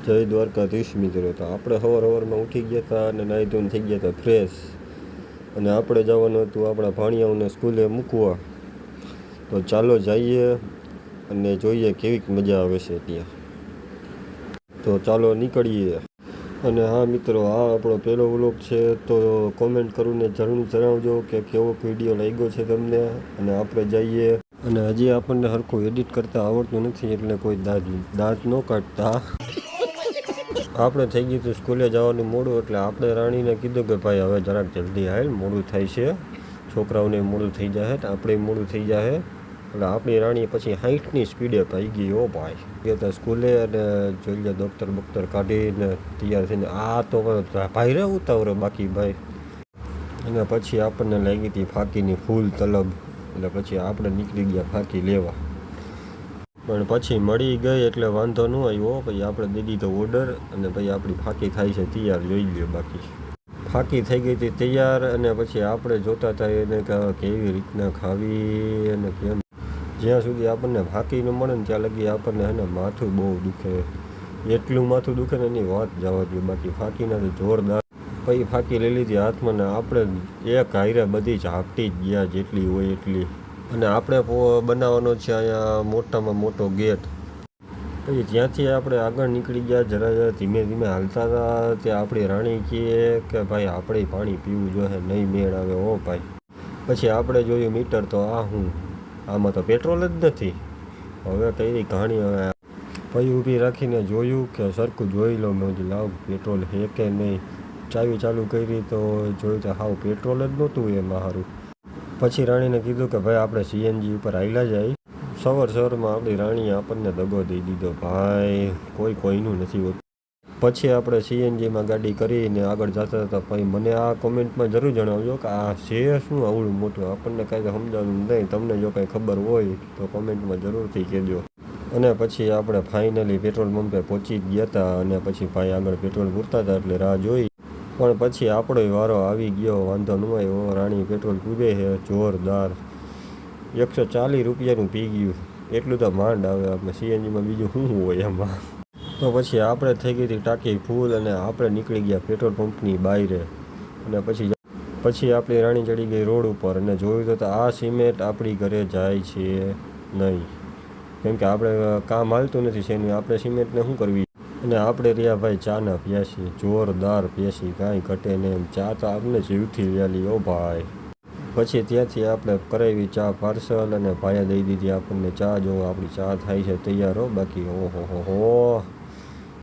જય દ્વારકાધીશ મિત્રો. તો આપણે સવારમાં ઉઠી ગયા હતા અને નાહી ધોઈને થઈ ગયા હતા ફ્રેશ, અને આપણે જવાનું હતું આપણા ભાણિયાઓને સ્કૂલે મૂકવા. તો ચાલો જઈએ અને જોઈએ કેવીક મજા આવે છે ત્યાં. તો ચાલો નીકળીએ. અને હા મિત્રો, આ આપણો પહેલો વ્લોગ છે, તો કોમેન્ટ કરીને જરૂર જણાવજો કે કેવો વિડીયો લાગ્યો છે તમને. અને આપણે જઈએ. અને હજી આપણને સરખું એડિટ કરતાં આવડતું નથી, એટલે કોઈ દાંત ન કાઢતા. આપણે થઈ ગયું હતું સ્કૂલે જવાનું મોડું, એટલે આપણે રાણીને કીધું કે ભાઈ હવે જરાક જલ્દી હાલ, મોડું થાય છે, છોકરાઓને મોડું થઈ જાય, આપણે મોડું થઈ જાય. એટલે આપણી રાણી પછી 60ની સ્પીડે ભાઈ ગઈ. ઓ ભાઈ ગયા હતા સ્કૂલે, અને જોઈ લે દફતર કાઢીને તૈયાર થઈને. આ તો ભાઈ રે ઉતાવળે બાકી ભાઈ. અને પછી આપણને લાગી હતી ફાકીની ફૂલ તલબ, એટલે પછી આપણે નીકળી ગયા ફાકી લેવા. પણ પછી મળી ગઈ એટલે વાંધો ન આવ્યો. પછી આપણે દઈ દીધો ઓર્ડર, અને પછી આપણી ફાકી થાય છે તૈયાર. જોઈ લ્યો બાકી ફાકી થઈ ગઈ હતી તૈયાર. અને પછી આપણે જોતા હતા એને કે કેવી રીતના ખાવી અને કેમ. જ્યાં સુધી આપણને ફાકી ન મળે ને ત્યાં લગી આપણને હે ને માથું બહુ દુખે. એટલું માથું દુખે ને એની વાત જવા દો. બાકી ફાકીના તો જોરદાર. પછી ફાકી લઈ લીધી હાથમાં, ને આપણે એક હારે બધી ઝાપટી જ ગયા જેટલી હોય એટલી. અને આપણે બનાવવાનો છે અહીંયા મોટામાં મોટો ગેટ. પછી જ્યાંથી આપણે આગળ નીકળી ગયા, જરા ધીમે ધીમે હાલતા હતા, ત્યાં આપણી રાણી કહે કે ભાઈ આપણે પાણી પીવું જોઈએ, નહીં મેળ આવે. ઓ ભાઈ પછી આપણે જોયું મીટર, તો આમાં તો પેટ્રોલ જ નથી. હવે કઈ કહાણી. હવે પછી ઊભી રાખીને જોયું કે સરખું જોઈ લો. મેં લાવ પેટ્રોલ હે કે નહીં. ચાવી ચાલુ કરી તો જોયું તો હાવ પેટ્રોલ જ નહોતું એમાં. સારું પછી રાણીને કીધું કે ભાઈ આપણે સીએનજી ઉપર હાલ્યા જાય. સવારમાં આપણી રાણીએ આપણને દગો દઈ દીધો ભાઈ. કોઈનું નથી હોતું. પછી આપણે સીએનજીમાં ગાડી કરીને આગળ જતા હતા. ભાઈ મને આ કોમેન્ટમાં જરૂર જણાવજો કે આ છે શું આવડું મોટું. આપણને કાંઈ સમજાવવું નહીં. તમને જો કાંઈ ખબર હોય તો કોમેન્ટમાં જરૂરથી કહેજો. અને પછી આપણે ફાઇનલી પેટ્રોલ પંપે પહોંચી ગયા હતા. અને પછી ભાઈ આગળ પેટ્રોલ પૂરતા હતા એટલે રાહ જોઈ. પણ પછી આપણો વારો આવી ગયો. વાંધો ન આવ્યો. રાણી પેટ્રોલ પૂરે છે જોરદાર. 140 રૂપિયાનું પી ગયું. એટલું તો માંડ આવે. આપણે સીએનજીમાં બીજું શું હોય એમાં. તો પછી આપણે થઈ ગઈ હતી ટાંકી ફૂલ, અને આપણે નીકળી ગયા પેટ્રોલ પંપની બહાર. અને પછી આપણી રાણી ચડી ગઈ રોડ ઉપર, અને જોયું તો આ સિમેન્ટ આપણી ઘરે જાય છે નહીં. કેમ કે આપણે કામ હાલતું નથી શેનું. આપણે સિમેન્ટને શું કરવી. અને આપણે રહ્યા ભાઈ ચાના પ્યાસી. જોરદાર પ્યાસી, કાંઈ ઘટે નહીં એમ. ચા તો આપણે જીવથી વ્યાલી. ઓ ભાઈ પછી ત્યાંથી આપણે કરાવી ચા પાર્સલ, અને ભાઈએ દઈ દીધી આપણને ચા. જો આપણી ચા થાય છે તૈયાર હો. બાકી ઓહો હો.